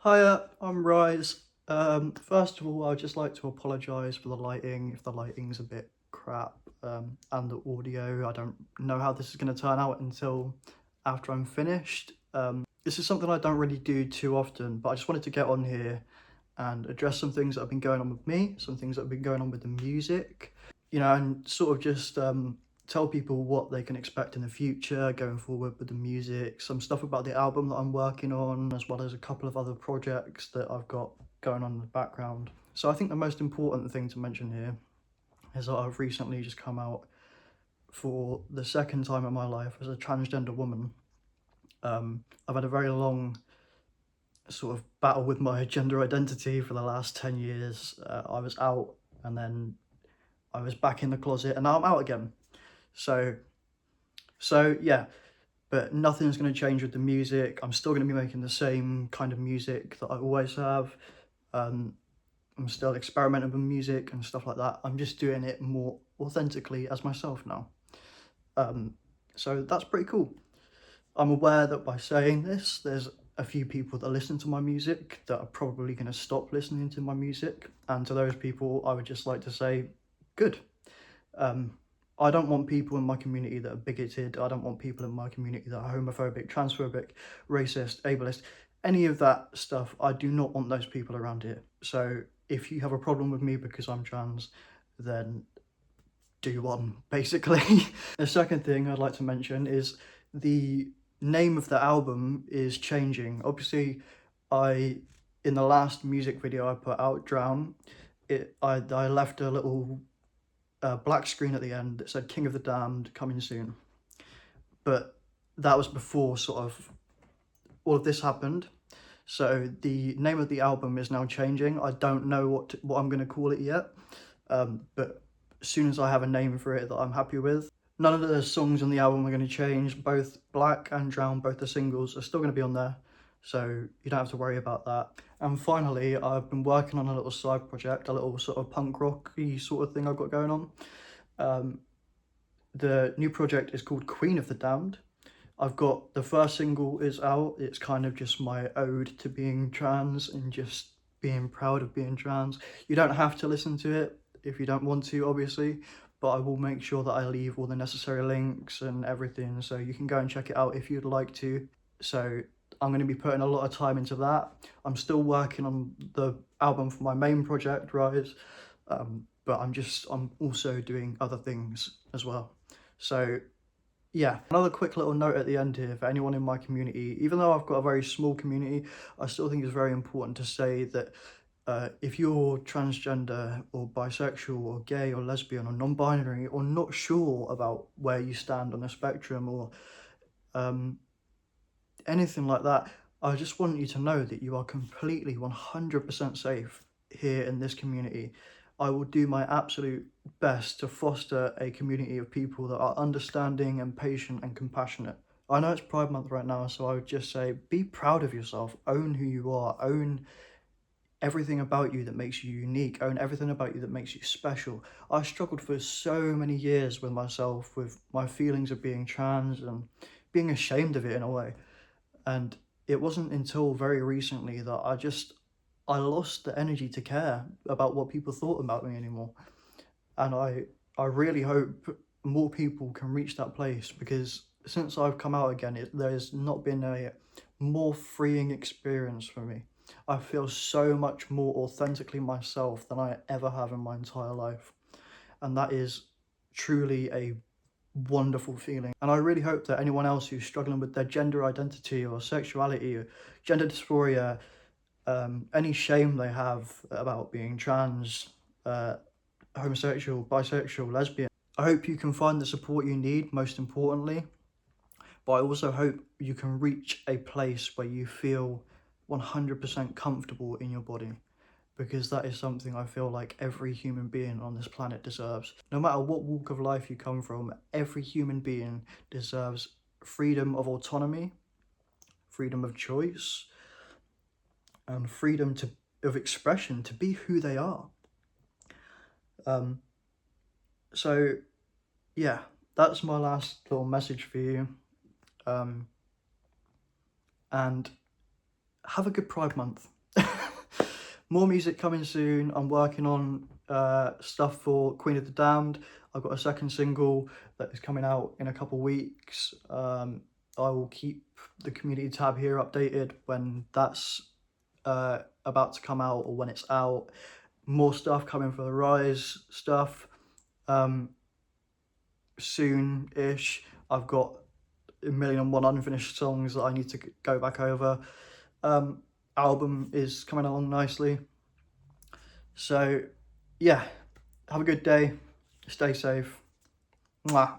Hiya, I'm Rise. First of all, I'd just like to apologise for the lighting, if the lighting's a bit crap, and the audio. I don't know how this is going to turn out until after I'm finished. This is something I don't really do too often, but I just wanted to get on here and address some things that have been going on with me, some things that have been going on with the music, and sort of just tell people what they can expect in the future going forward with the music, some stuff about the album that I'm working on, as well as a couple of other projects that I've got going on in the background. So I think the most important thing to mention here is that I've recently just come out for the second time in my life as a transgender woman. I've had a very long sort of battle with my gender identity for the last 10 years. I was out and then I was back in the closet and now I'm out again. So, so yeah, but nothing's going to change with the music. I'm still going to be making the same kind of music that I always have. Um, I'm still experimenting with music and stuff like that. I'm just doing it more authentically as myself now. Um, so that's pretty cool. I'm aware that by saying this, there's a few people that listen to my music that are probably going to stop listening to my music. And to those people, I would just like to say, good. Um, I don't want people in my community that are bigoted. I don't want people in my community that are homophobic, transphobic, racist, ableist, any of that stuff. I do not want those people around here. So if you have a problem with me because I'm trans, then do one, basically. The second thing I'd like to mention is the name of the album is changing. Obviously, in the last music video I put out, Drown, I left a little black screen at the end that said King of the Damned coming soon. But that was before sort of all of this happened. So the name of the album is now changing. I don't know what I'm going to call it yet. But as soon as I have a name for it that I'm happy with, none of the songs on the album are going to change. Both Black and Drown, both the singles, are still going to be on there. So you don't have to worry about that. And finally, I've been working on a little side project, a little sort of punk rocky sort of thing I've got going on. The new project is called Queen of the Damned. I've got the first single is out. It's kind of just my ode to being trans and just being proud of being trans. You don't have to listen to it if you don't want to, obviously, but I will make sure that I leave all the necessary links and everything so you can go and check it out if you'd like to. So I'm going to be putting a lot of time into that. I'm still working on the album for my main project, Rise, but I'm also doing other things as well. So yeah, another quick little note at the end here for anyone in my community. Even though I've got a very small community, I still think it's very important to say that if you're transgender or bisexual or gay or lesbian or non-binary or not sure about where you stand on the spectrum or um, anything like that, I just want you to know that you are completely 100% safe here in this community. I will do my absolute best to foster a community of people that are understanding and patient and compassionate. I know it's Pride Month right now, so I would just say be proud of yourself, own who you are, own everything about you that makes you unique, own everything about you that makes you special. I struggled for so many years with myself, with my feelings of being trans and being ashamed of it in a way. And it wasn't until very recently that I lost the energy to care about what people thought about me anymore. And I really hope more people can reach that place because since I've come out again, there's not been a more freeing experience for me. I feel so much more authentically myself than I ever have in my entire life. And that is truly a wonderful feeling. And I really hope that anyone else who's struggling with their gender identity or sexuality or gender dysphoria, any shame they have about being trans, homosexual, bisexual, lesbian, I hope you can find the support you need, most importantly. But I also hope you can reach a place where you feel 100% comfortable in your body because that is something I feel like every human being on this planet deserves. No matter what walk of life you come from, every human being deserves freedom of autonomy, freedom of choice, and freedom of expression to be who they are. Um, so, yeah, that's my last little message for you. And have a good Pride Month. more music coming soon. I'm working on stuff for Queen of the Damned. I've got a second single that is coming out in a couple weeks. I will keep the community tab here updated when that's about to come out or when it's out. More stuff coming for the Rise stuff soon-ish. I've got 1,000,001 unfinished songs that I need to go back over. Album is coming along nicely. So yeah, have a good day, stay safe. Mwah.